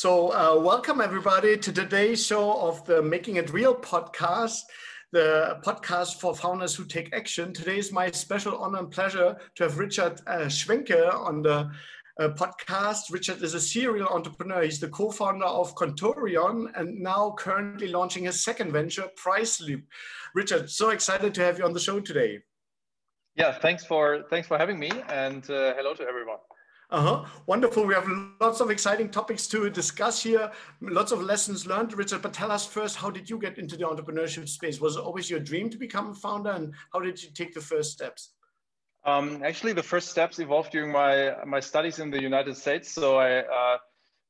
Welcome everybody to today's show of the Making It Real podcast, the podcast for founders who take action. Today is my special honor and pleasure to have Richard Schwenke on the podcast. Richard is a serial entrepreneur. He's the co-founder of Contorion and now currently launching his second venture, Priceloop. Richard, so excited to have you on the show today. Yeah, thanks for having me, and hello to everyone. Wonderful. We have lots of exciting topics to discuss here, lots of lessons learned. Richard, but tell us first, how did you get into the entrepreneurship space? Was it always your dream to become a founder, and how did you take the first steps? Actually, the first steps evolved during my studies in the United States. So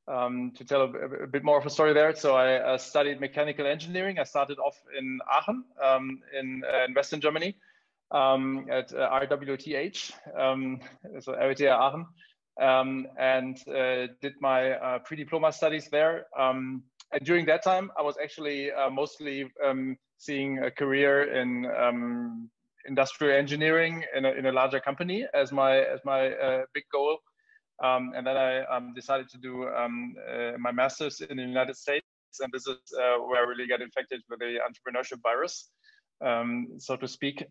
to tell a bit more of a story there. So I studied mechanical engineering. I started off in Aachen, in Western Germany, at RWTH, so RWTH Aachen. And did my pre-diploma studies there. And during that time, I was actually mostly seeing a career in industrial engineering in a larger company as my big goal. And then I decided to do my master's in the United States, and this is where I really got infected with the entrepreneurship virus, so to speak.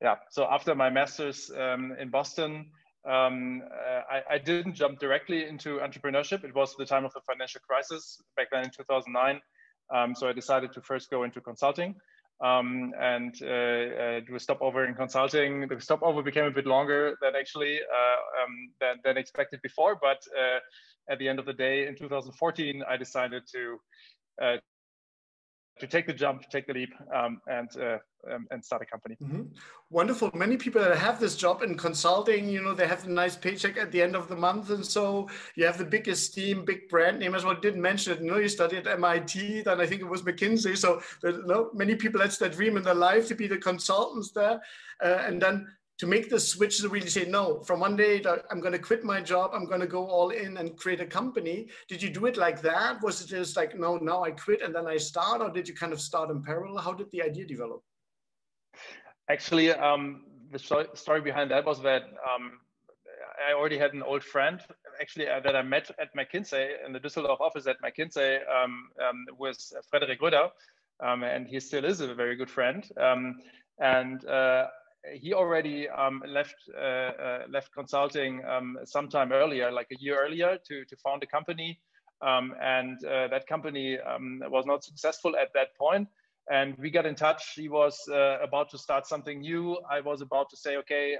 Yeah, so after my master's in Boston, I didn't jump directly into entrepreneurship. It was the time of the financial crisis back then in 2009. So I decided to first go into consulting and do a stopover in consulting. The stopover became a bit longer than actually than expected before. But at the end of the day, in 2014, I decided to take the jump, take the leap, and start a company. Mm-hmm. Wonderful. Many people that have this job in consulting, you know, they have a nice paycheck at the end of the month, and so you have the biggest team, big brand name as well. Didn't mention it. You know, you studied at MIT, then I think it was McKinsey. So many people, that's their dream in their life, to be the consultants there, and then to make the switch to really say, no, from one day I'm going to quit my job, I'm going to go all in and create a company. Did you do it like that? Was it just like, no, now I quit and then I start, or did you kind of start in parallel? How did the idea develop? Actually, the story behind that was that I already had an old friend, actually, that I met at McKinsey in the Düsseldorf office at McKinsey, with Frederik Röder, and he still is a very good friend. He already left consulting sometime earlier, like a year earlier, to found a company, and that company was not successful at that point. And we got in touch. He was about to start something new. I was about to say, okay,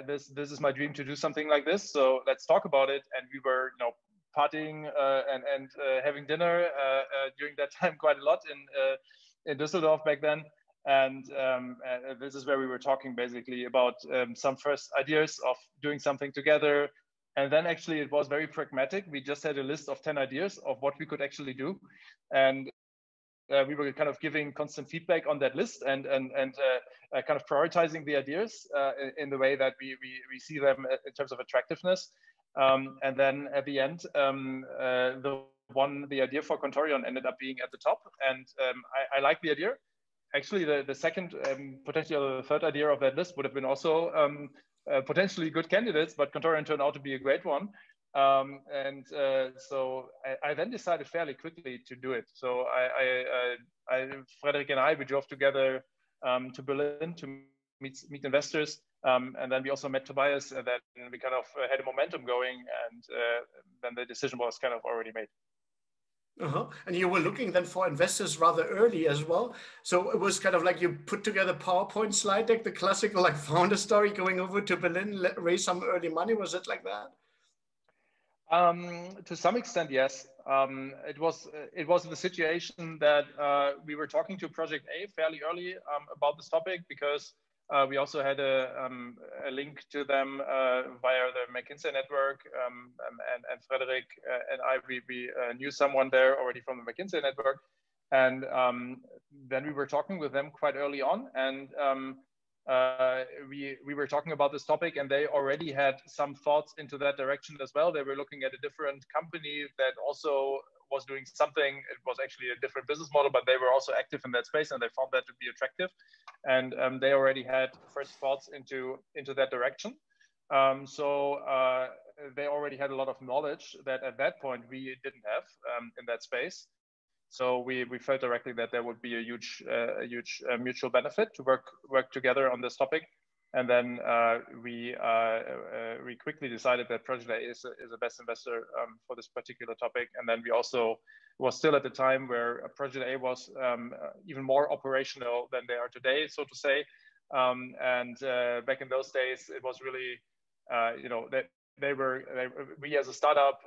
this is my dream to do something like this. So let's talk about it. And we were, partying and having dinner during that time quite a lot in Düsseldorf back then. And this is where we were talking basically about some first ideas of doing something together. And then actually it was very pragmatic. We just had a list of 10 ideas of what we could actually do. And we were kind of giving constant feedback on that list and kind of prioritizing the ideas in the way that we see them in terms of attractiveness. And then at the end, the idea for Contorion ended up being at the top. And I like the idea. Actually, the second, potentially the third idea of that list would have been also potentially good candidates, but Contorion turned out to be a great one. So I then decided fairly quickly to do it. So Frederik and we drove together to Berlin to meet investors. And then we also met Tobias, and then we kind of had a momentum going, and then the decision was kind of already made. And you were looking then for investors rather early as well. So it was kind of like you put together PowerPoint slide deck, the classical like founder story, going over to Berlin, raise some early money. Was it like that? To some extent, yes. It was the situation that we were talking to Project A fairly early about this topic, because we also had a link to them via the McKinsey network, and Frederik and we knew someone there already from the McKinsey network, and then we were talking with them quite early on, and we were talking about this topic, and they already had some thoughts into that direction as well. They were looking at a different company that also was doing something. It was actually a different business model, but they were also active in that space, and they found that to be attractive. And they already had first thoughts into that direction. So they already had a lot of knowledge that at that point we didn't have in that space. So we felt directly that there would be a huge mutual benefit to work together on this topic. And then we quickly decided that Project A is the best investor for this particular topic. And then we also was still at the time where Project A was even more operational than they are today, so to say. And back in those days, it was really, that we as a startup,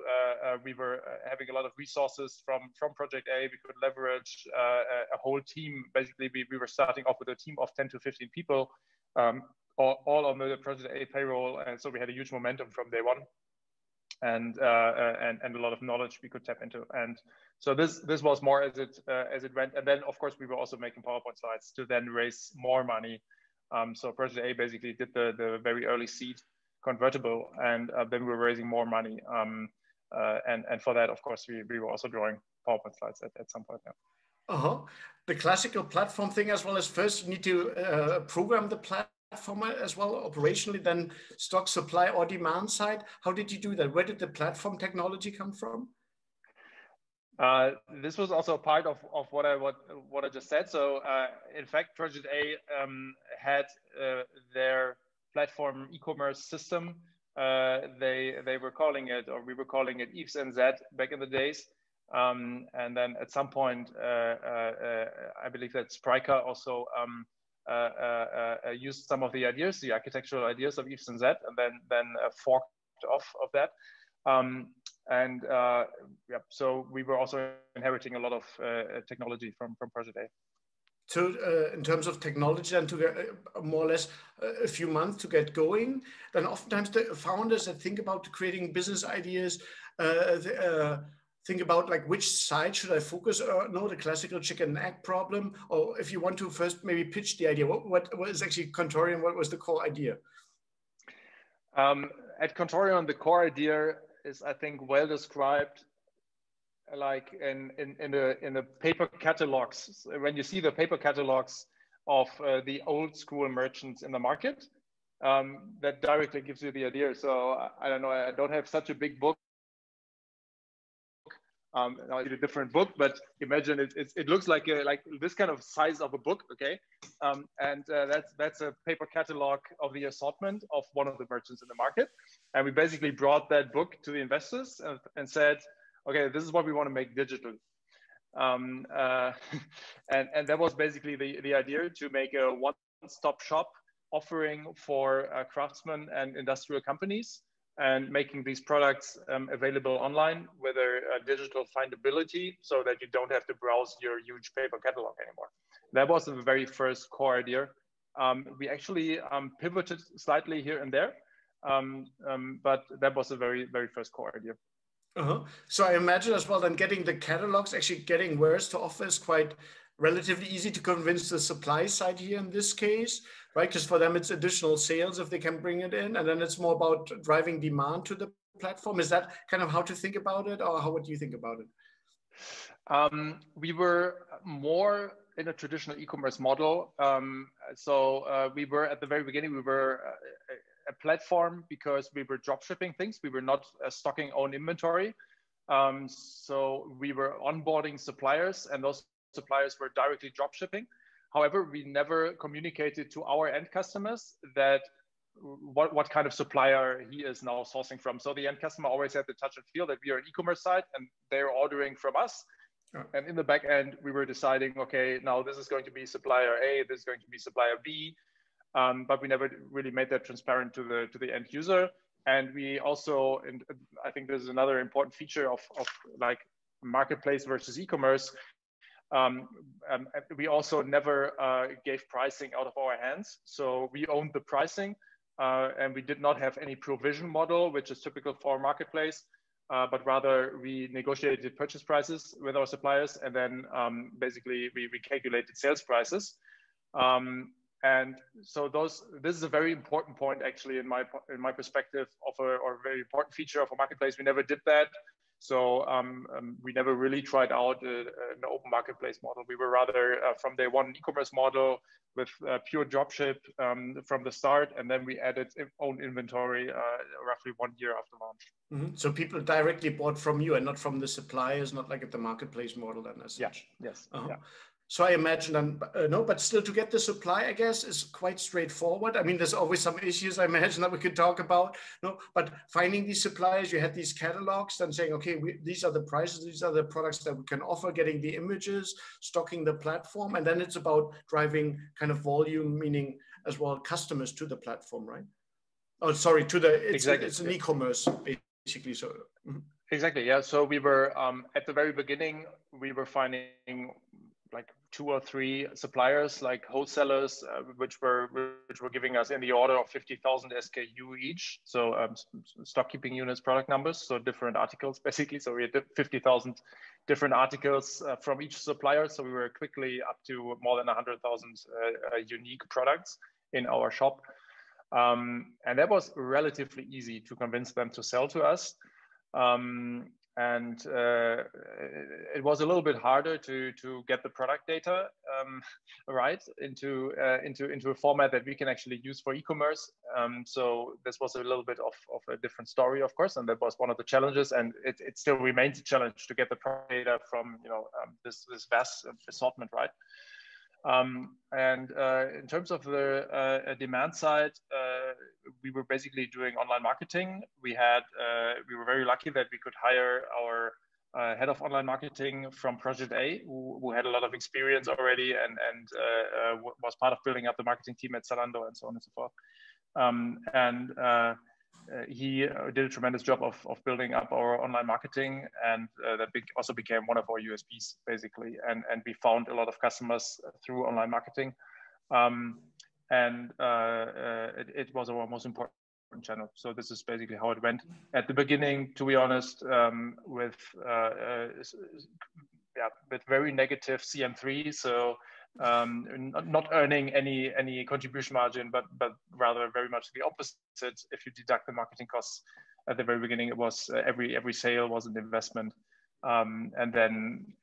we were having a lot of resources from Project A. We could leverage a whole team. Basically, we were starting off with a team of 10 to 15 people, all on the Project A payroll. And so we had a huge momentum from day one, and a lot of knowledge we could tap into. And so this was more as it went. And then, of course, we were also making PowerPoint slides to then raise more money. So Project A basically did the very early seed convertible, and then we were raising more money. And for that, of course, we were also drawing PowerPoint slides at some point. Yeah. The classical platform thing, as well as first you need to program the platform as well operationally, then stock supply or demand side. How did you do that? Where did the platform technology come from? This was also part of what I just said. So in fact, Project A had their platform e-commerce system. They were calling it, or we were calling it Yves and Z back in the days. And then at some point, I believe that Spryker also used some of the ideas, the architectural ideas of Yves and Z, and then forked off of that. So we were also inheriting a lot of technology from Project A. So in terms of technology, and to get more or less a few months to get going, then oftentimes the founders that think about creating business ideas, think about like which side should I focus on? No, the classical chicken and egg problem. Or if you want to first maybe pitch the idea, what is actually Contorion? What was the core idea? At Contorion, the core idea is, I think, well described, like in the paper catalogs. When you see the paper catalogs of the old school merchants in the market, that directly gives you the idea. So I don't know, I don't have such a big book. I did a different book, but imagine it looks like this kind of size of a book, okay? And that's a paper catalog of the assortment of one of the merchants in the market. And we basically brought that book to the investors and said, okay, this is what we want to make digital. And that was basically the idea, to make a one-stop shop offering for craftsmen and industrial companies, and making these products available online with a digital findability, so that you don't have to browse your huge paper catalog anymore. That was the very first core idea. We actually pivoted slightly here and there, but that was the very, very first core idea. So I imagine as well, then getting the catalogs, actually getting wares to offer is quite relatively easy to convince the supply side here in this case, right? Because for them, it's additional sales if they can bring it in. And then it's more about driving demand to the platform. Is that kind of how to think about it, or how would you think about it? We were more in a traditional e-commerce model. So we were at the very beginning, we were a platform because we were drop shipping things. We were not stocking own inventory. So we were onboarding suppliers, and those suppliers were directly drop shipping. However, we never communicated to our end customers that what kind of supplier he is now sourcing from. So the end customer always had the touch and feel that we are an e-commerce site and they're ordering from us. And in the back end, we were deciding, okay, now this is going to be supplier A, this is going to be supplier B. But we never really made that transparent to the end user. And we also, and I think this is another important feature of like marketplace versus e-commerce. We also never gave pricing out of our hands. So we owned the pricing, and we did not have any provision model, which is typical for a marketplace, but rather we negotiated purchase prices with our suppliers, and then basically we calculated sales prices. And so this is a very important point, actually, in my perspective, or a very important feature of a marketplace. We never did that. So we never really tried out an open marketplace model. We were rather from day one e-commerce model with pure dropship from the start, and then we added own inventory roughly 1 year after launch. Mm-hmm. So people directly bought from you and not from the suppliers, not like at the marketplace model then as such. Yeah. Yes. Uh-huh. Yeah. So I imagine then, no, but still to get the supply, I guess, is quite straightforward. I mean, there's always some issues, I imagine, that we could talk about. No, but finding these suppliers, you had these catalogs and saying, okay, these are the prices, these are the products that we can offer, getting the images, stocking the platform. And then it's about driving kind of volume, meaning as well customers to the platform, right? Oh, sorry, to the, it's an e-commerce basically. So. Mm-hmm. Exactly, yeah. So we were, at the very beginning, we were finding like 2 or 3 suppliers, like wholesalers, which were giving us in the order of 50,000 SKU each. So stock keeping units, product numbers, so different articles basically. So we had 50,000 different articles from each supplier. So we were quickly up to more than 100,000 unique products in our shop. And that was relatively easy to convince them to sell to us. And it was a little bit harder to get the product data right into a format that we can actually use for e-commerce. So this was a little bit of a different story, of course, and that was one of the challenges. And it still remains a challenge to get the product data from this vast assortment, right? And in terms of the demand side, we were basically doing online marketing. We were very lucky that we could hire our head of online marketing from Project A, who had a lot of experience already and was part of building up the marketing team at Zalando and so on and so forth. He did a tremendous job of building up our online marketing, and that also became one of our USPs basically. And we found a lot of customers through online marketing, it was our most important channel. So this is basically how it went at the beginning. To be honest, with very negative CM3. So not earning any contribution margin, but rather very much the opposite. If you deduct the marketing costs at the very beginning, it was every sale was an investment, and then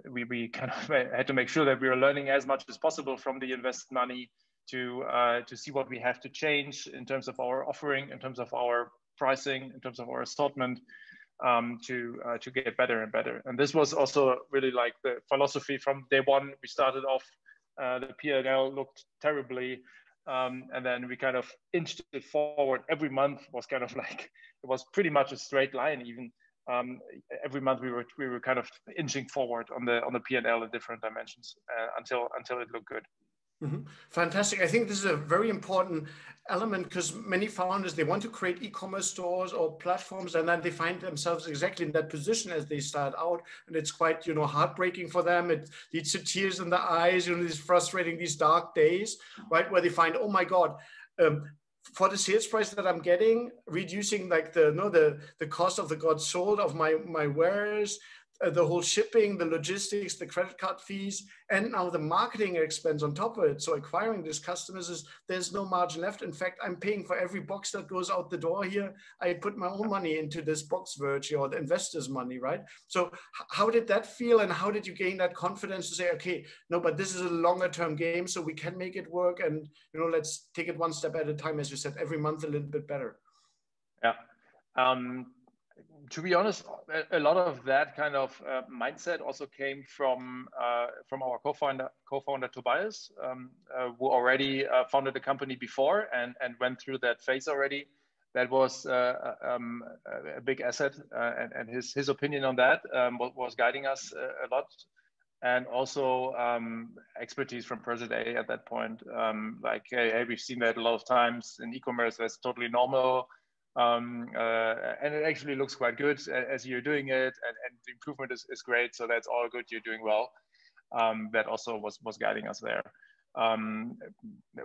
we kind of had to make sure that we were learning as much as possible from the invested money to see what we have to change in terms of our offering, in terms of our pricing, in terms of our assortment, to get better and better. And this was also really like the philosophy from day one. We started off, the P&L looked terribly, and then we kind of inched it forward. Every month was kind of like, it was pretty much a straight line. Even every month we were kind of inching forward on the P&L in different dimensions until it looked good. Mm-hmm. Fantastic. I think this is a very important element because many founders, they want to create e-commerce stores or platforms, and then they find themselves exactly in that position as they start out. And it's quite, heartbreaking for them. It leads to tears in the eyes, these frustrating, these dark days, right? Where they find, oh my God, for the sales price that I'm getting, reducing like the cost of the goods sold of my wares, the whole shipping, the logistics, the credit card fees, and now the marketing expense on top of it. So acquiring these customers there's no margin left. In fact, I'm paying for every box that goes out the door here. I put my own money into this box virtue, or the investors' money, right? So how did that feel, and how did you gain that confidence to say, okay, no, but this is a longer term game, so we can make it work, and let's take it one step at a time, as you said, every month a little bit better. Yeah. To be honest, a lot of that kind of mindset also came from our co-founder Tobias, who already founded the company before and went through that phase already. That was a big asset, and his opinion on that was guiding us a lot, and also expertise from Project A at that point. Like, hey, we've seen that a lot of times in e-commerce. That's totally normal. And it actually looks quite good as you're doing it, and the improvement is great. So that's all good. You're doing well. That also was guiding us there.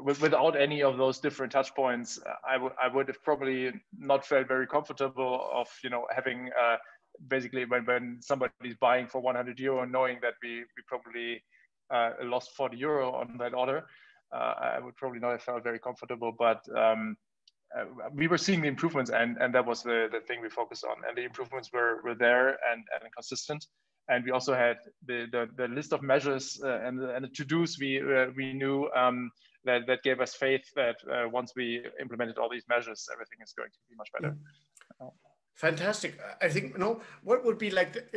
Without any of those different touch points, I would have probably not felt very comfortable of having basically when somebody's buying for 100 euro, knowing that we probably lost 40 euro on that order. I would probably not have felt very comfortable, but we were seeing the improvements, and that was the thing we focused on, and the improvements were there and consistent. And we also had the list of measures and the to-dos we knew that gave us faith that once we implemented all these measures, everything is going to be much better. Fantastic. I think, what would be like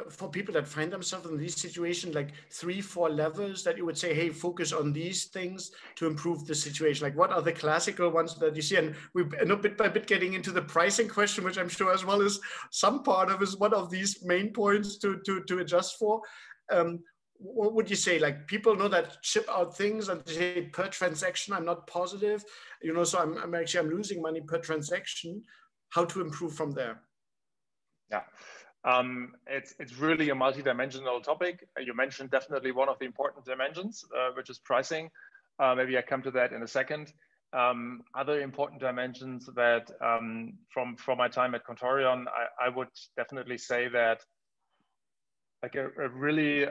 for people that find themselves in this situation, like 3-4 levels that you would say, hey, focus on these things to improve the situation? Like, what are the classical ones that you see? And we bit by bit getting into the pricing question, which I'm sure as well is some part of is one of these main points to adjust for. What would you say? Like, people know that ship out things and they say per transaction, I'm not positive, so I'm losing money per transaction. How to improve from there? Yeah, it's really a multi-dimensional topic. You mentioned definitely one of the important dimensions, which is pricing. Maybe I come to that in a second. Other important dimensions that from my time at Contorion, I would definitely say that like a really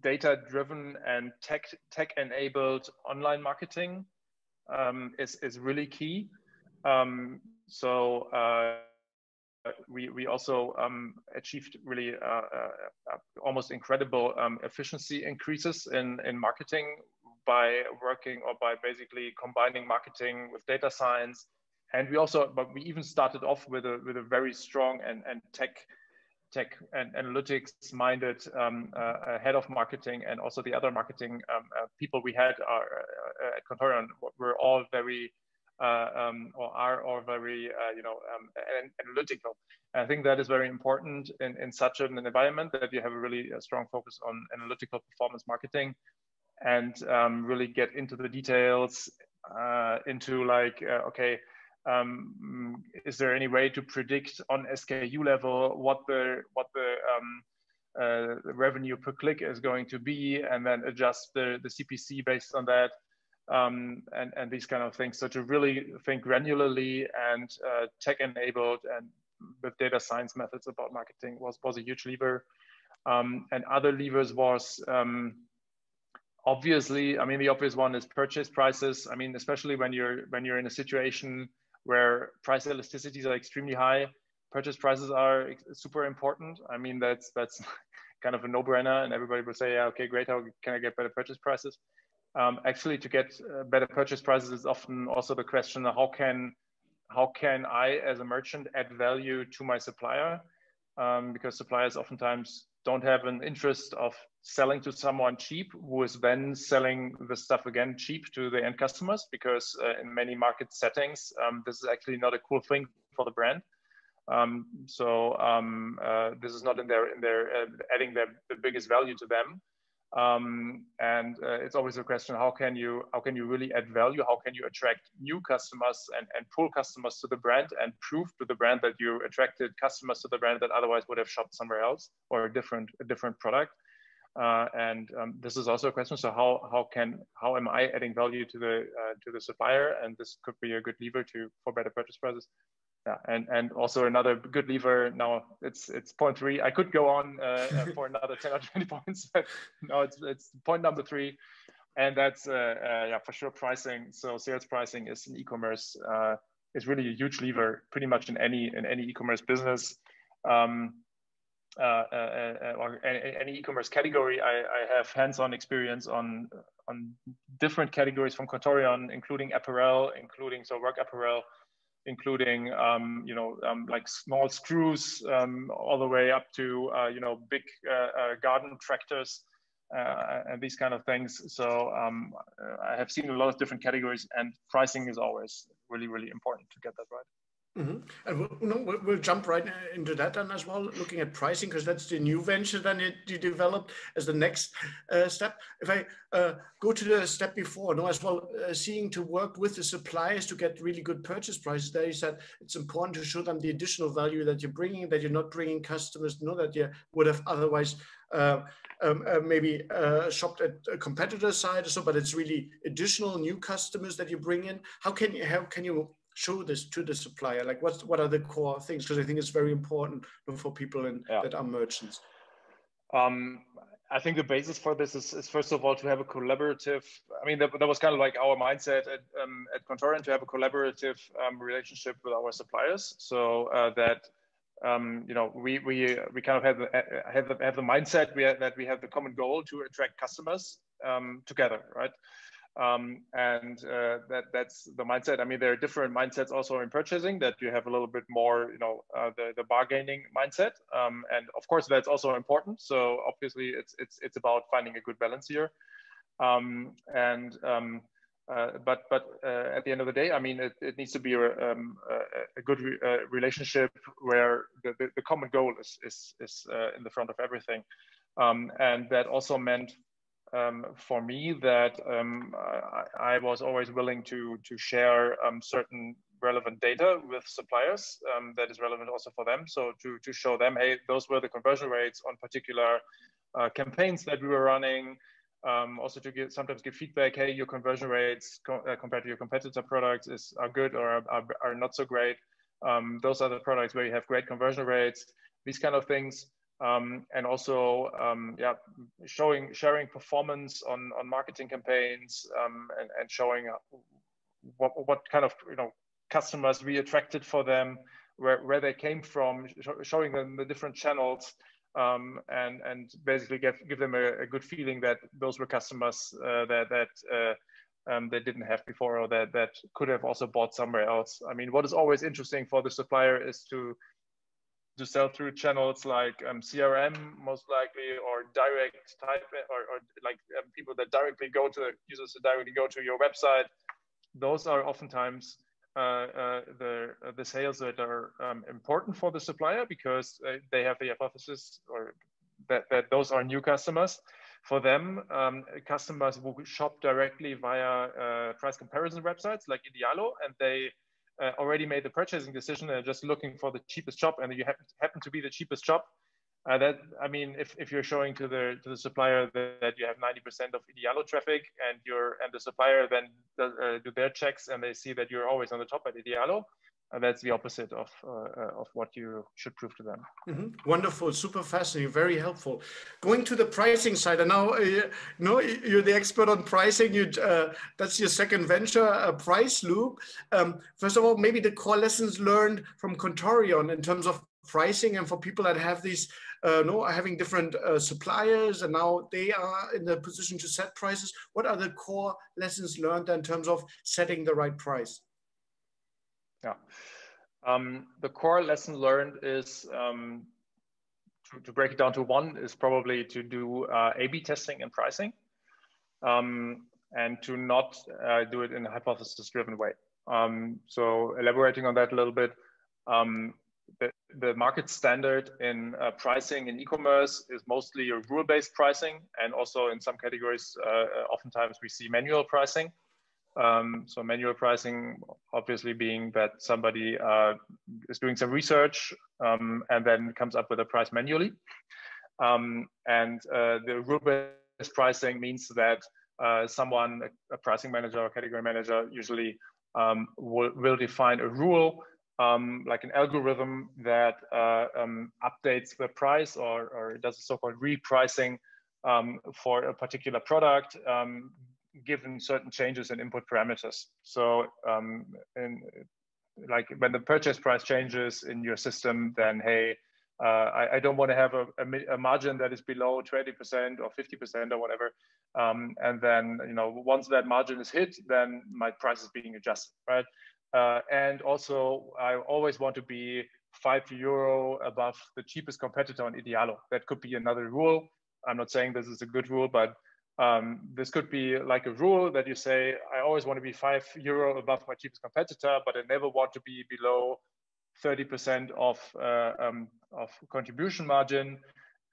data-driven and tech-enabled online marketing is really key. So we also achieved really almost incredible efficiency increases in marketing by working or by basically combining marketing with data science. And we even started off with a very strong and tech and analytics minded head of marketing, and also the other marketing people we had at Contorion were all very or are all very analytical. And I think that is very important in such an environment, that you have a really strong focus on analytical performance marketing, and really get into the details, into like, okay, is there any way to predict on SKU level what the revenue per click is going to be, and then adjust the CPC based on that. And these kind of things. So to really think granularly and tech-enabled and with data science methods about marketing was a huge lever. And other levers was obviously, I mean, the obvious one is purchase prices. I mean, especially when you're in a situation where price elasticities are extremely high, purchase prices are super important. I mean, that's kind of a no-brainer, and everybody will say, yeah, okay, great, how can I get better purchase prices? Actually, to get better purchase prices is often also the question: how can I, as a merchant, add value to my supplier? Because suppliers oftentimes don't have an interest of selling to someone cheap, who is then selling the stuff again cheap to the end customers. Because in many market settings, this is actually not a cool thing for the brand. This is not in their adding the biggest value to them. And it's always a question: how can you really add value? How can you attract new customers and pull customers to the brand, and prove to the brand that you attracted customers to the brand that otherwise would have shopped somewhere else or a different product? This is also a question. So how am I adding value to the supplier? And this could be a good lever for better purchase prices. Yeah, and also another good lever. Now it's point 3. I could go on for another 10 or 20 points, but no, it's point number 3, and that's for sure pricing. So sales pricing is in e-commerce is really a huge lever, pretty much in any e-commerce business, or any e-commerce category. I have hands-on experience on different categories from Contorion, including apparel, work apparel, including like small screws all the way up to big garden tractors and these kind of things. So I have seen a lot of different categories, and pricing is always really, really important to get that right. Mm-hmm. And we'll jump right into that then as well, looking at pricing, because that's the new venture then you developed as the next step. If I go to the step before, as well, seeing to work with the suppliers to get really good purchase prices, there you said it's important to show them the additional value that you're bringing, that you're not bringing customers that you would have otherwise maybe shopped at a competitor side or so, but it's really additional new customers that you bring in. How can you show this to the supplier? Like what are the core things? Because I think it's very important for people that are merchants. I think the basis for this is first of all to have a collaborative. I mean, that was kind of like our mindset at Contorion, to have a collaborative relationship with our suppliers, so that you know, we kind of have the mindset that we have the common goal to attract customers together, right? That's the mindset. I mean, there are different mindsets also in purchasing, that you have a little bit more, you know, the bargaining mindset, and of course that's also important. So obviously it's about finding a good balance here, but at the end of the day, I mean, it needs to be a good relationship where the common goal is in the front of everything, and that also meant for me that I was always willing to share certain relevant data with suppliers that is relevant also for them. So to show them, hey, those were the conversion rates on particular campaigns that we were running. Also to sometimes give feedback, hey, your conversion rates compared to your competitor products are good or are not so great. Those are the products where you have great conversion rates, these kind of things. And also, yeah, sharing performance on marketing campaigns, and showing what kind of, you know, customers we attracted for them, where they came from, showing them the different channels, and basically give them a good feeling that those were customers that they didn't have before, or that could have also bought somewhere else. I mean, what is always interesting for the supplier is to sell through channels like CRM, most likely, or direct type, or like people that directly go to users that directly go to your website. Those are oftentimes the sales that are important for the supplier, because they have the hypothesis or that those are new customers. For them, customers who shop directly via price comparison websites like Idealo, and they already made the purchasing decision and just looking for the cheapest shop, and you happen to be the cheapest shop. That, I mean, if you're showing to the supplier that you have 90% of Idealo traffic, and the supplier then do their checks and they see that you're always on the top at Idealo, that's the opposite of what you should prove to them. Mm-hmm. Wonderful, super fascinating, very helpful. Going to the pricing side, and now you're the expert on pricing. That's your second venture, Priceloop. First of all, maybe the core lessons learned from Contorion in terms of pricing, and for people that have these having different suppliers, and now they are in the position to set prices. What are the core lessons learned in terms of setting the right price? Yeah, the core lesson learned is to break it down to one, is probably to do A/B testing and pricing, and to not do it in a hypothesis-driven way. So elaborating on that a little bit, the market standard in pricing in e-commerce is mostly a rule-based pricing, and also in some categories, oftentimes we see manual pricing. So manual pricing, obviously, being that somebody is doing some research and then comes up with a price manually. And the rule-based pricing means that someone, a pricing manager or category manager, usually will define a rule, like an algorithm that updates the price or does a so-called repricing for a particular product, given certain changes in input parameters. So like when the purchase price changes in your system, then hey, I don't want to have a margin that is below 20% or 50% or whatever. And then, you know, once that margin is hit, then my price is being adjusted, right? And also, I always want to be €5 above the cheapest competitor on Idealo. That could be another rule. I'm not saying this is a good rule, but this could be like a rule that you say, I always want to be €5 above my cheapest competitor, but I never want to be below 30% of contribution margin.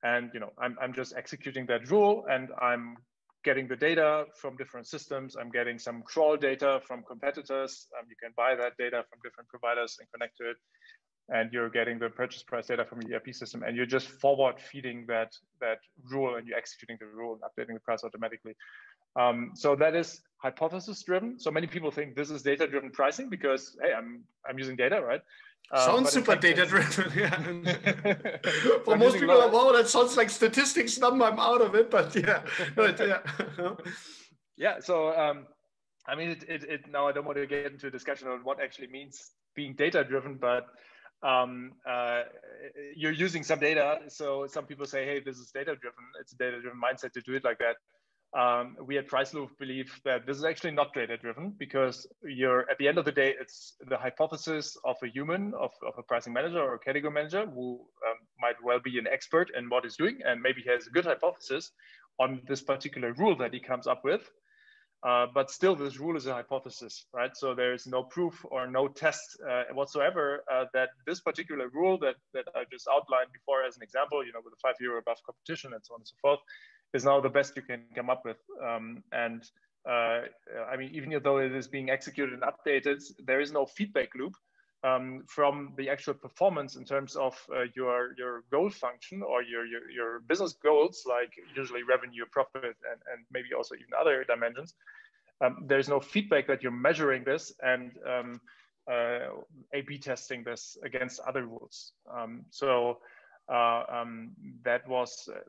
And, you know, I'm just executing that rule, and I'm getting the data from different systems. I'm getting some crawl data from competitors. You can buy that data from different providers and connect to it. And you're getting the purchase price data from your ERP system, and you're just forward feeding that rule, and you're executing the rule and updating the price automatically. So that is hypothesis driven. So many people think this is data driven pricing because, hey, I'm using data, right? Sounds super data-driven, yeah. For most people, wow, that sounds like statistics number, I'm out of it, but yeah. Yeah, so I mean, now I don't want to get into a discussion on what actually means being data-driven, but you're using some data. So some people say, hey, this is data-driven. It's a data-driven mindset to do it like that. We at Priceloop believe that this is actually not data-driven, because at the end of the day, it's the hypothesis of a human, of a pricing manager or a category manager who might well be an expert in what he's doing, and maybe he has a good hypothesis on this particular rule that he comes up with. But still, this rule is a hypothesis, right? So there is no proof or no test whatsoever that this particular rule that I just outlined before as an example, with a 5 euro above competition and so on and so forth, is now the best you can come up with. I mean, even though it is being executed and updated, there is no feedback loop from the actual performance in terms of your goal function or your business goals, like usually revenue, profit, and maybe also even other dimensions. There's no feedback that you're measuring this and A/B testing this against other rules.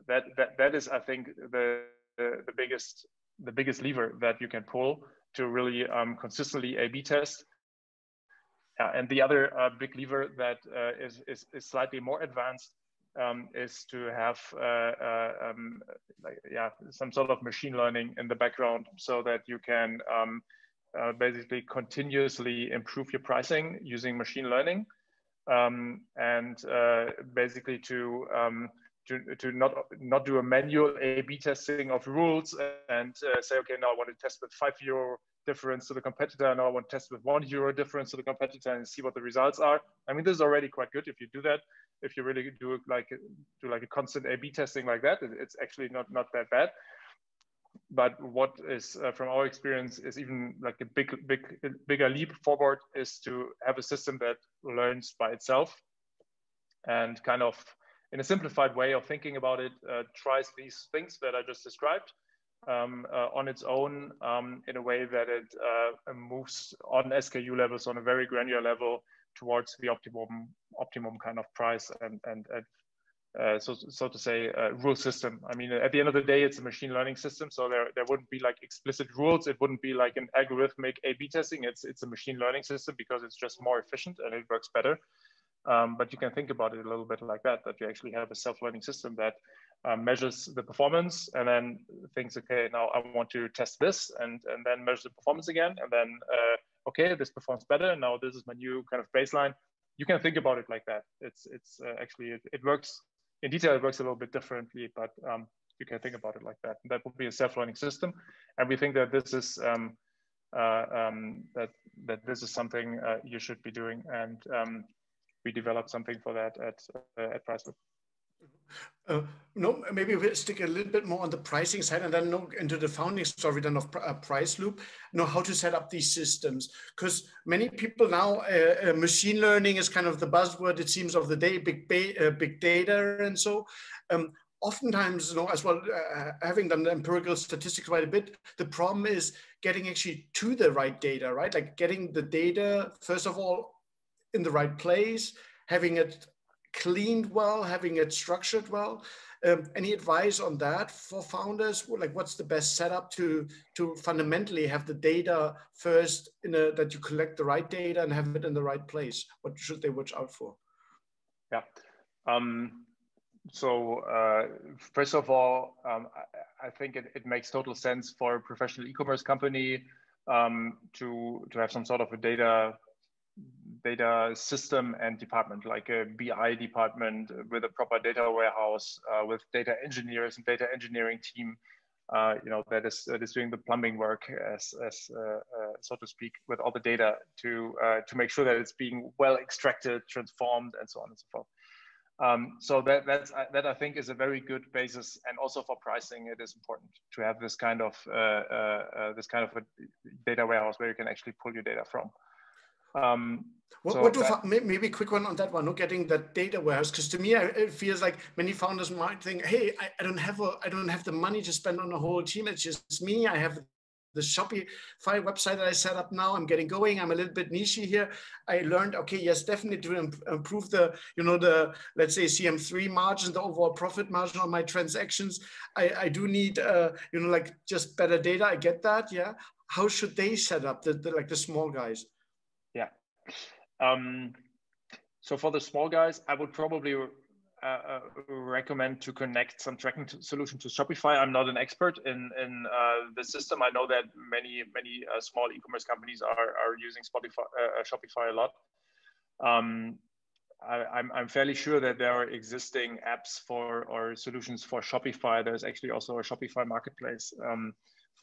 That is, I think, the biggest lever that you can pull to really consistently A/B test. And the other big lever that is slightly more advanced is to have some sort of machine learning in the background, so that you can basically continuously improve your pricing using machine learning, and basically to not do a manual A/B testing of rules and say, okay, now I want to test with 5 euro difference to the competitor. Now I want to test with 1 euro difference to the competitor and see what the results are. I mean, this is already quite good if you do that. If you really do like a constant A/B testing like that, it's actually not that bad. But what is from our experience is even like a bigger leap forward is to have a system that learns by itself and kind of, in a simplified way of thinking about it, tries these things that I just described on its own in a way that it moves on SKU levels on a very granular level towards the optimum kind of price and so to say, rule system. I mean, at the end of the day, it's a machine learning system, so there wouldn't be like explicit rules. It wouldn't be like an algorithmic A/B testing. It's a machine learning system because it's just more efficient and it works better. But you can think about it a little bit like that you actually have a self-learning system that measures the performance and then thinks, okay, now I want to test this and then measure the performance again. And then, okay, this performs better. Now this is my new kind of baseline. You can think about it like that. It's actually, it works in detail. It works a little bit differently, but you can think about it like that. And that would be a self-learning system. And we think that this is, that this is something you should be doing. And we developed something for that at Priceloop. No, maybe we'll stick a little bit more on the pricing side and then look into the founding story then of Priceloop, how to set up these systems. Because many people now, machine learning is kind of the buzzword, it seems, of the day, big data. And so oftentimes, as well, having done the empirical statistics quite a bit, the problem is getting actually to the right data, right? Like getting the data, first of all, in the right place, having it cleaned well, having it structured well. Any advice on that for founders? Like, what's the best setup to fundamentally have the data first that you collect the right data and have it in the right place? What should they watch out for? Yeah. So first of all, I think it makes total sense for a professional e-commerce company to have some sort of a data system and department, like a BI department with a proper data warehouse, with data engineers and data engineering team, that is doing the plumbing work, as so to speak, with all the data to make sure that it's being well extracted, transformed, and so on and so forth. So that I think is a very good basis, and also for pricing, it is important to have this kind of a data warehouse where you can actually pull your data from. Maybe a quick one on that one, getting that data warehouse, because to me it feels like many founders might think, hey, I don't have the money to spend on a whole team, it's just me, I have the Shopify website that I set up now, I'm getting going. I'm a little bit niche here. I learned, okay, yes, definitely to improve the, the, let's say CM3 margin, the overall profit margin on my transactions. I do need, like just better data. I get that. Yeah. How should they set up like the small guys? Yeah. So for the small guys, I would probably recommend to connect some tracking solution to Shopify. I'm not an expert in the system. I know that many small e-commerce companies are using Shopify a lot. I'm fairly sure that there are existing apps or solutions for Shopify. There's actually also a Shopify marketplace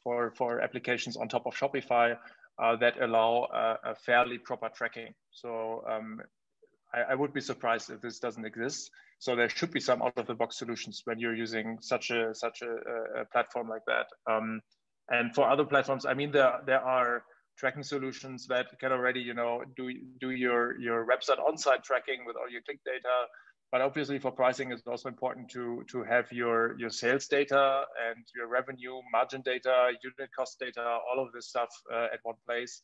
for applications on top of Shopify that allow a fairly proper tracking. So I would be surprised if this doesn't exist. So there should be some out-of-the-box solutions when you're using such a platform like that. And for other platforms, I mean, there are tracking solutions that can already, do your website on-site tracking with all your click data. But obviously, for pricing, it's also important to have your sales data and your revenue, margin data, unit cost data, all of this stuff at one place.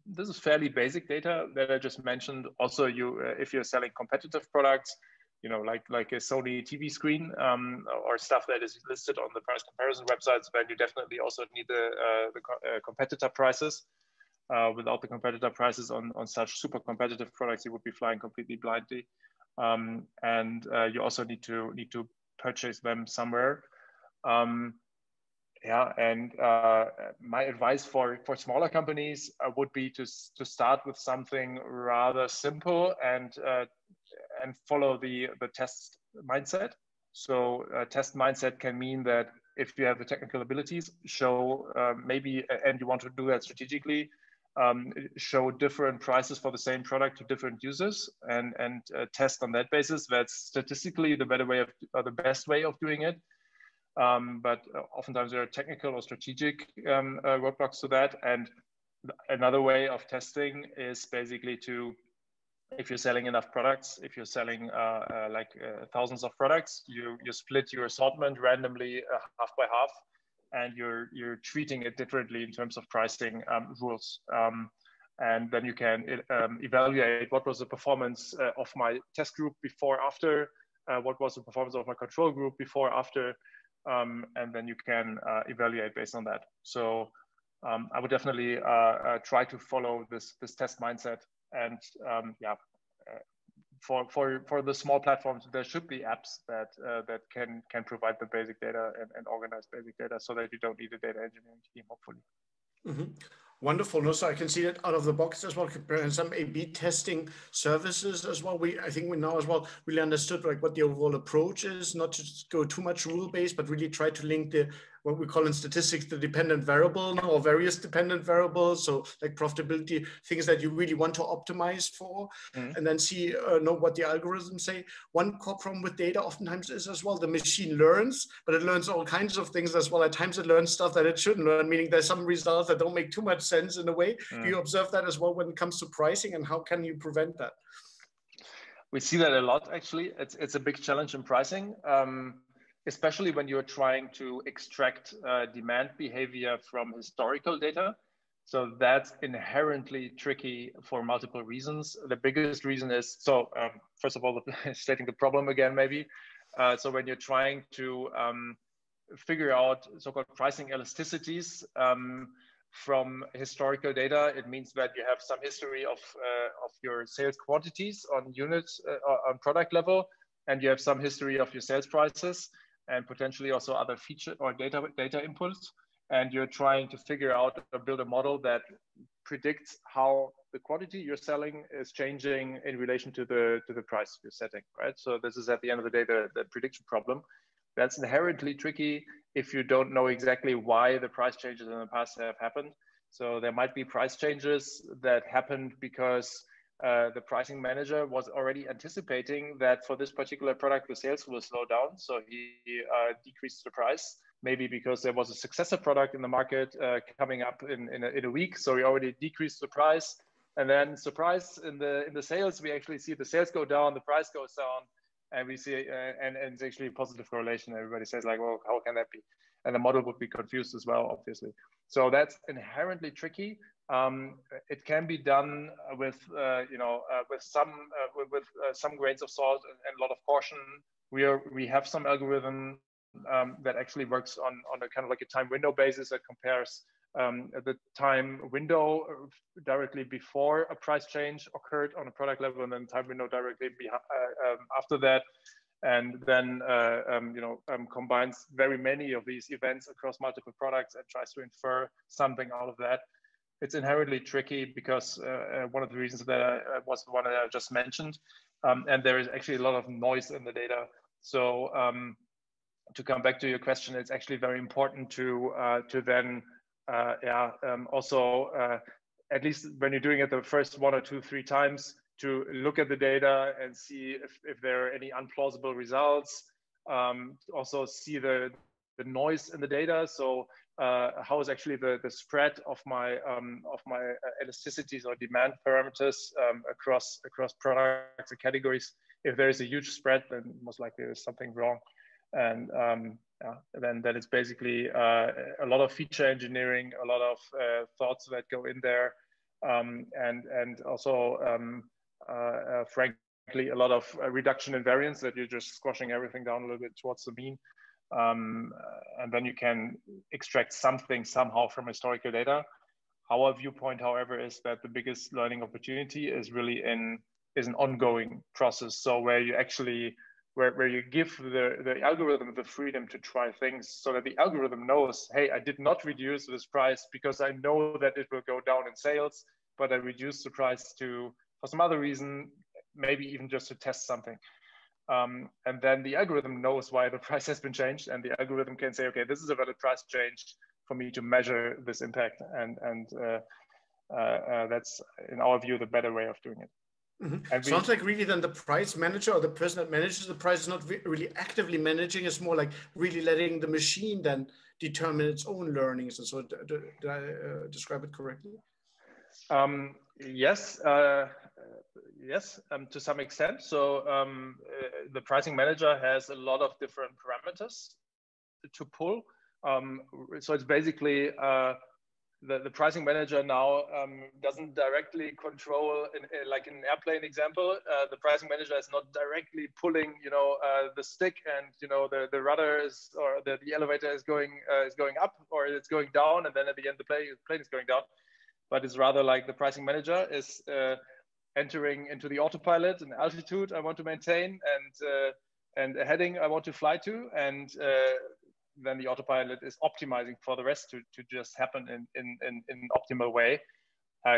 This is fairly basic data that I just mentioned. Also, if you're selling competitive products, like a Sony TV screen or stuff that is listed on the price comparison websites, then you definitely also need the competitor prices. Without the competitor prices on such super competitive products, you would be flying completely blindly. And you also need to purchase them somewhere. Yeah, and my advice for smaller companies would be to start with something rather simple and follow the test mindset. So test mindset can mean that if you have the technical abilities, show and you want to do that strategically, show different prices for the same product to different users and test on that basis. That's statistically the best way of doing it. But oftentimes there are technical or strategic roadblocks to that. And another way of testing is basically if you're selling enough products, if you're selling thousands of products, you split your assortment randomly half by half, and you're treating it differently in terms of pricing rules. And then you can evaluate what was the performance of my test group before, after, what was the performance of my control group before, after, and then you can evaluate based on that. So I would definitely try to follow this test mindset. And for the small platforms, there should be apps that can provide the basic data and organize basic data, so that you don't need a data engineering team, hopefully. Mm-hmm. Wonderful. No, so I can see that out of the box as well, and some A/B testing services as well. I think we now as well really understood like what the overall approach is, not to just go too much rule based, but really try to link what we call in statistics the dependent variable or various dependent variables. So like profitability, things that you really want to optimize for, and then see know what the algorithms say. One core problem with data oftentimes is as well the machine learns, but it learns all kinds of things as well. At times it learns stuff that it shouldn't learn, meaning there's some results that don't make too much sense in a way. Do you observe that as well when it comes to pricing, and how can you prevent that? We see that a lot, actually. It's a big challenge in pricing, especially when you're trying to extract demand behavior from historical data. So that's inherently tricky for multiple reasons. The biggest reason is, first of all, stating the problem again, maybe. So when you're trying to figure out so-called pricing elasticities, from historical data, it means that you have some history of your sales quantities on units on product level, and you have some history of your sales prices, and potentially also other feature or data inputs. And you're trying to figure out or build a model that predicts how the quantity you're selling is changing in relation to the price you're setting, right? So this is at the end of the day the prediction problem. That's inherently tricky if you don't know exactly why the price changes in the past have happened. So there might be price changes that happened because the pricing manager was already anticipating that for this particular product, the sales will slow down. So he decreased the price, maybe because there was a successor product in the market coming up in a week. So he already decreased the price. And then surprise, in the sales, we actually see the sales go down, the price goes down. And we see, and it's actually a positive correlation. Everybody says like, well, how can that be? and the model would be confused as well, obviously. So that's inherently tricky. It can be done with with some grains of salt and a lot of caution. We have some algorithm that actually works on a kind of like a time window basis that compares the time window directly before a price change occurred on a product level, and then time window directly after that, and then combines very many of these events across multiple products and tries to infer something out of that. It's inherently tricky because one of the reasons that was the one that I just mentioned, and there is actually a lot of noise in the data. So to come back to your question, it's actually very important to then also at least when you're doing it the first 1 or 2, 3 times, to look at the data and see if there are any unplausible results. Also see the noise in the data. So how is actually the spread of my elasticities or demand parameters across products or categories? If there is a huge spread, then most likely there's something wrong. And then it's basically a lot of feature engineering, a lot of thoughts that go in there, and also frankly a lot of reduction in variance, that you're just squashing everything down a little bit towards the mean, and then you can extract something somehow from historical data. Our viewpoint, however, is that the biggest learning opportunity is really is an ongoing process. So where you actually where you give the algorithm the freedom to try things, so that the algorithm knows, hey, I did not reduce this price because I know that it will go down in sales, but I reduced the price for some other reason, maybe even just to test something. And then the algorithm knows why the price has been changed, and the algorithm can say, okay, this is a valid price change for me to measure this impact. And that's, in our view, the better way of doing it. Mm-hmm. Sounds like really then the price manager or the person that manages the price is not really actively managing. It's more like really letting the machine then determine its own learnings. And so did I describe it correctly? Yes, yes, to some extent. So the pricing manager has a lot of different parameters to pull. So it's basically the pricing manager now doesn't directly control, like in an airplane example, the pricing manager is not directly pulling, the stick, and the rudder is, or the elevator is going up, or it's going down, and then at the end the plane is going down. But it's rather like the pricing manager is entering into the autopilot an altitude I want to maintain, and a heading I want to fly to, and then the autopilot is optimizing for the rest to just happen in an optimal way.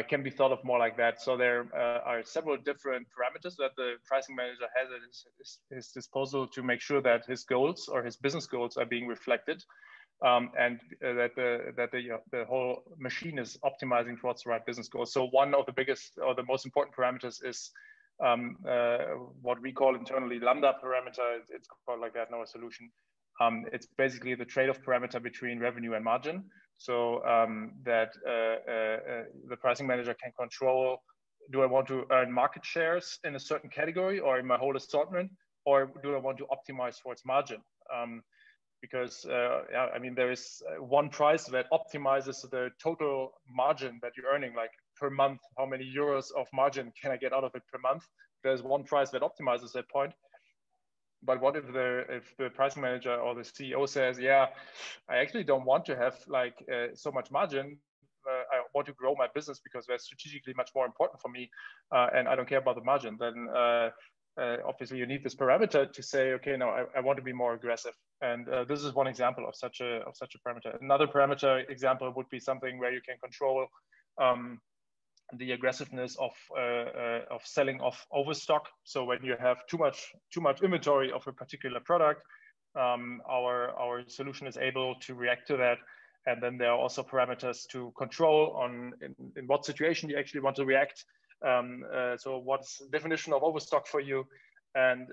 Can be thought of more like that. So there are several different parameters that the pricing manager has at his disposal to make sure that his goals or his business goals are being reflected, and that the whole machine is optimizing towards the right business goals. So one of the biggest or the most important parameters is what we call internally lambda parameter. It's called like that in our solution. It's basically the trade-off parameter between revenue and margin. So that the pricing manager can control, do I want to earn market shares in a certain category or in my whole assortment, or do I want to optimize towards margin? Because I mean, there is one price that optimizes the total margin that you're earning, like per month, how many euros of margin can I get out of it per month? There's one price that optimizes that point. But what if the pricing manager or the CEO says, yeah, I actually don't want to have like so much margin. I want to grow my business because that's strategically much more important for me, and I don't care about the margin. Then obviously you need this parameter to say, okay, no, I want to be more aggressive. And this is one example of such a parameter. Another parameter example would be something where you can control the aggressiveness of selling off overstock. So when you have too much inventory of a particular product, our solution is able to react to that. And then there are also parameters to control on in what situation you actually want to react. So what's the definition of overstock for you, and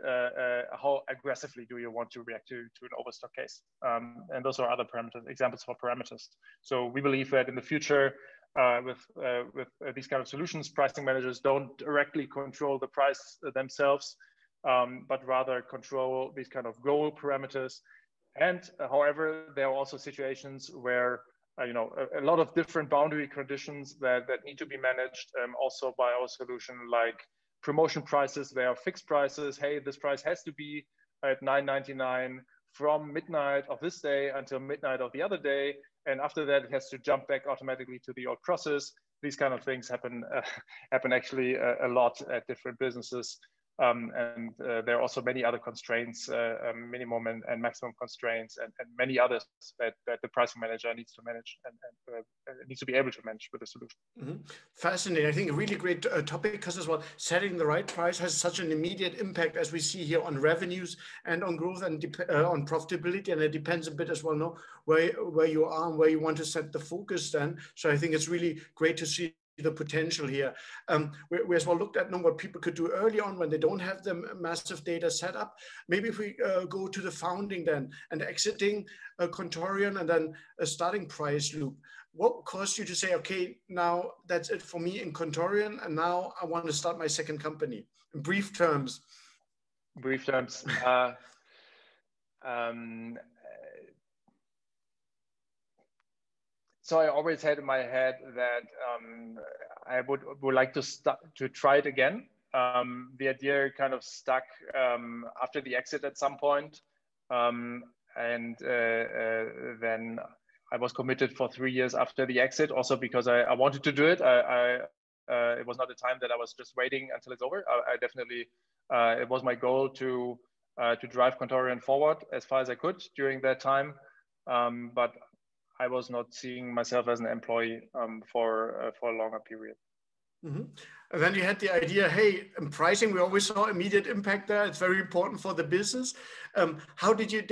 how aggressively do you want to react to an overstock case? And those are other parameters, examples for parameters. So we believe that in the future, with these kind of solutions, pricing managers don't directly control the price themselves, but rather control these kind of goal parameters, And however, there are also situations where a lot of different boundary conditions that need to be managed also by our solution, like promotion prices. There are fixed prices. Hey, this price has to be at $9.99 from midnight of this day until midnight of the other day, and after that it has to jump back automatically to the old process. These kind of things happen actually a lot at different businesses. And there are also many other constraints, minimum and maximum constraints, and many others that the pricing manager needs to manage and needs to be able to manage with the solution. Mm-hmm. Fascinating. I think a really great topic, because as well, setting the right price has such an immediate impact, as we see here, on revenues and on growth and on profitability. And it depends a bit as well, no, where you are and where you want to set the focus then. So I think it's really great to see the potential here. We as well looked at what people could do early on when they don't have the massive data set up. Maybe if we go to the founding then and exiting Contorion and then starting Priceloop, what caused you to say, okay, now that's it for me in Contorion, and now I want to start my second company? In brief terms. Brief terms. So I always had in my head that I would like to try it again. The idea kind of stuck after the exit at some point, and then I was committed for 3 years after the exit, also because I wanted to do it. It was not a time that I was just waiting until it's over. I definitely, it was my goal to drive Contorion forward as far as I could during that time, but I was not seeing myself as an employee for a longer period. Mm-hmm. And then you had the idea, hey, in pricing, we always saw immediate impact there. It's very important for the business. How did you,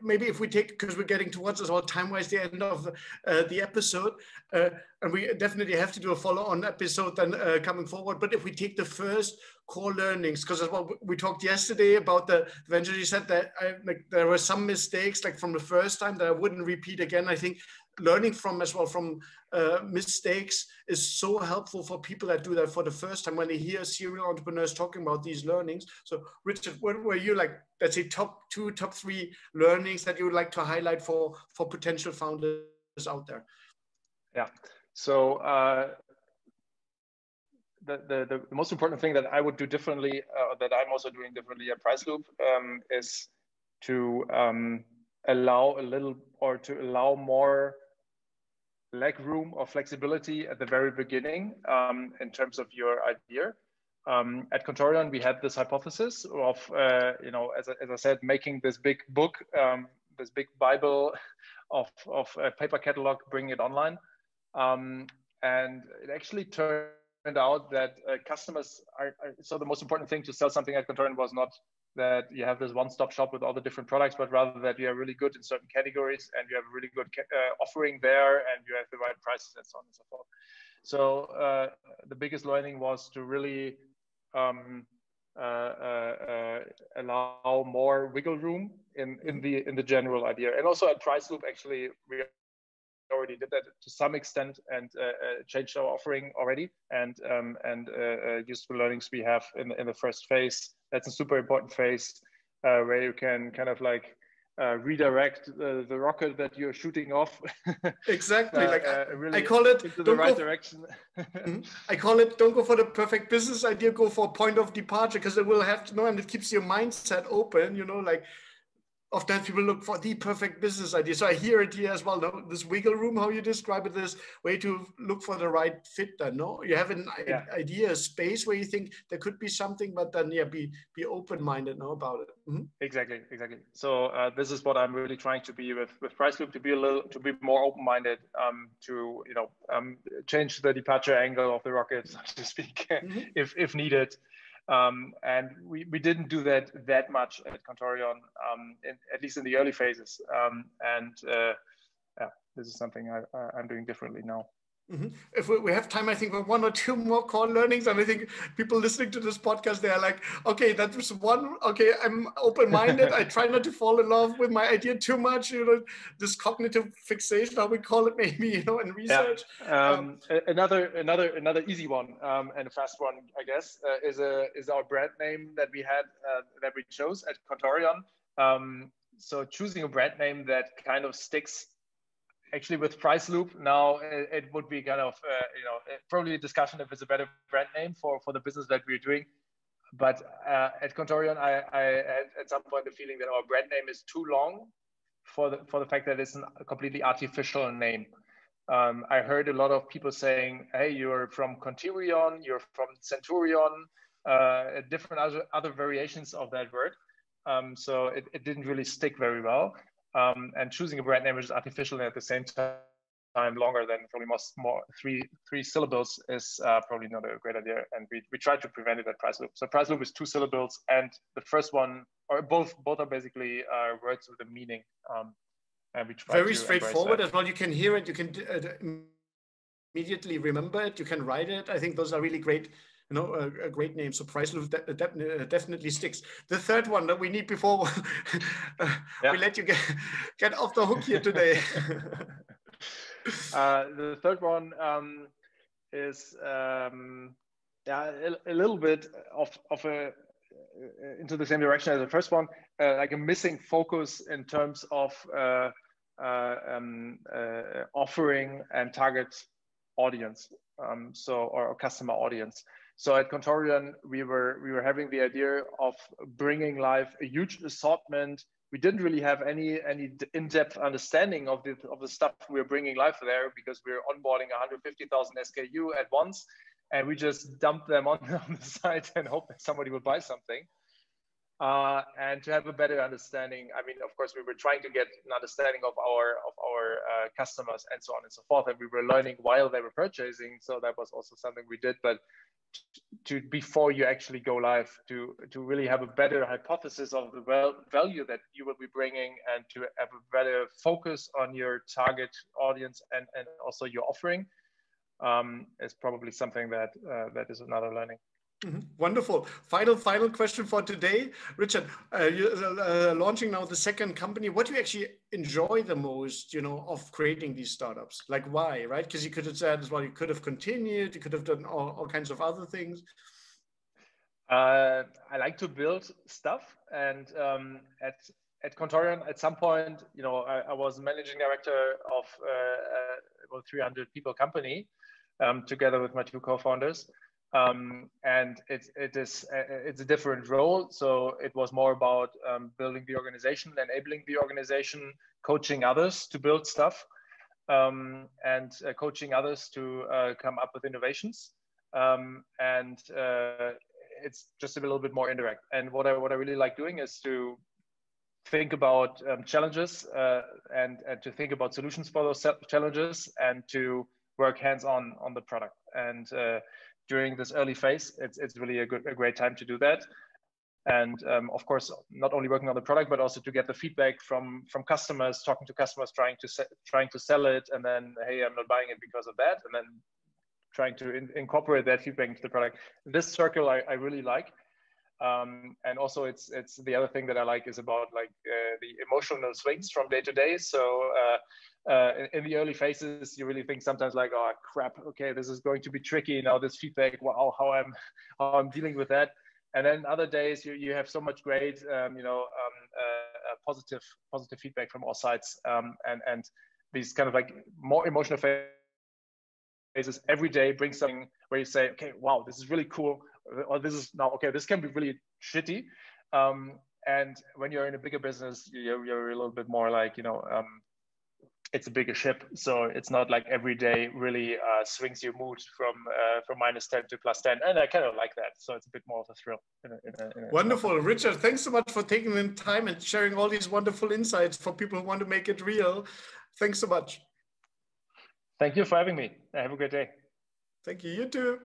maybe if we take, because we're getting towards as well time-wise the end of the episode, and we definitely have to do a follow-on episode then coming forward. But if we take the first core learnings, because as well, we talked yesterday about the venture, you said that there were some mistakes like from the first time that I wouldn't repeat again. I think learning from as well from mistakes is so helpful for people that do that for the first time when they hear serial entrepreneurs talking about these learnings. So Richard, what were you like, let's say top 2, top 3 learnings that you would like to highlight for potential founders out there? Yeah, so the most important thing that I would do differently, that I'm also doing differently at Priceloop, is to allow more leg room or flexibility at the very beginning in terms of your idea. At Contorion, we had this hypothesis of, as I said, making this big book, this big Bible of a paper catalog, bringing it online. And it actually turned out that customers so the most important thing to sell something at Contorion was not that you have this one-stop shop with all the different products, but rather that you are really good in certain categories and you have a really good offering there and you have the right prices and so on and so forth. So the biggest learning was to really allow more wiggle room in the general idea. And also at Priceloop, actually, we already did that to some extent and changed our offering already and used the learnings we have in the first phase. That's a super important phase where you can kind of like redirect the rocket that you're shooting off. Exactly. Really I call it into the right direction. I call it, don't go for the perfect business idea, go for a point of departure, because it will have to know, and it keeps your mindset open, like often people look for the perfect business idea. So I hear it here as well, no? This wiggle room, how you describe it, this way to look for the right fit then, no? You have an idea, a space where you think there could be something, but then be open-minded about it. Mm-hmm. Exactly. So this is what I'm really trying to be with Priceloop, to be more open-minded, to change the departure angle of the rocket, so to speak, mm-hmm. if needed. And we didn't do that much at Contorion, at least in the early phases. This is something I'm doing differently now. Mm-hmm. If we have time, I think we're 1 or 2 more core learnings. And I think people listening to this podcast, they are like, okay, that was one. Okay, I'm open-minded. I try not to fall in love with my idea too much. This cognitive fixation, how we call it, maybe, in research. Yeah. Another easy one and a fast one, I guess, is our brand name that we had that we chose at Contorion. so choosing a brand name that kind of sticks. Actually, with Priceloop now, it would be kind of probably a discussion if it's a better brand name for the business that we're doing. But at Contorion, I had at some point the feeling that our brand name is too long for the fact that it's a completely artificial name. I heard a lot of people saying, "Hey, you're from Contorion, you're from Centurion," different other variations of that word. So it didn't really stick very well. And choosing a brand name which is artificial and at the same time longer than probably more three syllables is probably not a great idea. And we tried to prevent it at Priceloop. So Priceloop is 2 syllables, and the first one, or both are basically words with a meaning. And we try very to straightforward as well. You can hear it, you can immediately remember it, you can write it. I think those are really great. A great name. So Priceloop definitely sticks. The third one that we need before we let you get off the hook here today. The third one is a little bit of a into the same direction as the first one, like a missing focus in terms of offering and target audience, or customer audience. So at Contorion, we were having the idea of bringing live a huge assortment. We didn't really have any in-depth understanding of the stuff we were bringing live there, because we were onboarding 150,000 SKU at once, and we just dumped them on the site and hope that somebody would buy something. And to have a better understanding, I mean, of course, we were trying to get an understanding of our customers and so on and so forth, and we were learning while they were purchasing. So that was also something we did, but before you actually go live, to really have a better hypothesis of the value that you will be bringing, and to have a better focus on your target audience and also your offering, is probably something that is another learning. Mm-hmm. Wonderful. Final question for today, Richard. You're launching now the second company. What do you actually enjoy the most, of creating these startups? Like, why, right? Because you could have said as well, you could have continued, you could have done all kinds of other things. I like to build stuff, and at Contorion, at some point, I was managing director of about 300 people company, together with my 2 co-founders. And it's a different role. So it was more about building the organization, enabling the organization, coaching others to build stuff, and coaching others to come up with innovations. And it's just a little bit more indirect. And what I really like doing is to think about challenges and to think about solutions for those challenges, and to work hands-on on the product. And during this early phase, it's really a great time to do that. And of course, not only working on the product, but also to get the feedback from customers, talking to customers, trying to sell it, and then, hey, I'm not buying it because of that, and then trying to incorporate that feedback into the product. This circle I really like. And also it's the other thing that I like is about the emotional swings from day to day. So in the early phases, you really think sometimes like, oh crap, okay, this is going to be tricky now, this feedback, wow, how I'm dealing with that. And then other days you have so much great positive feedback from all sides, and these kind of like more emotional phases every day bring something where you say, okay, wow, this is really cool, or this is now, okay, this can be really shitty. And when you're in a bigger business, you're a little bit more like, it's a bigger ship. So it's not like every day really swings your mood from -10 to +10. And I kind of like that. So it's a bit more of a thrill. Wonderful. Richard, thanks so much for taking the time and sharing all these wonderful insights for people who want to make it real. Thanks so much. Thank you for having me. Have a great day. Thank you. You too.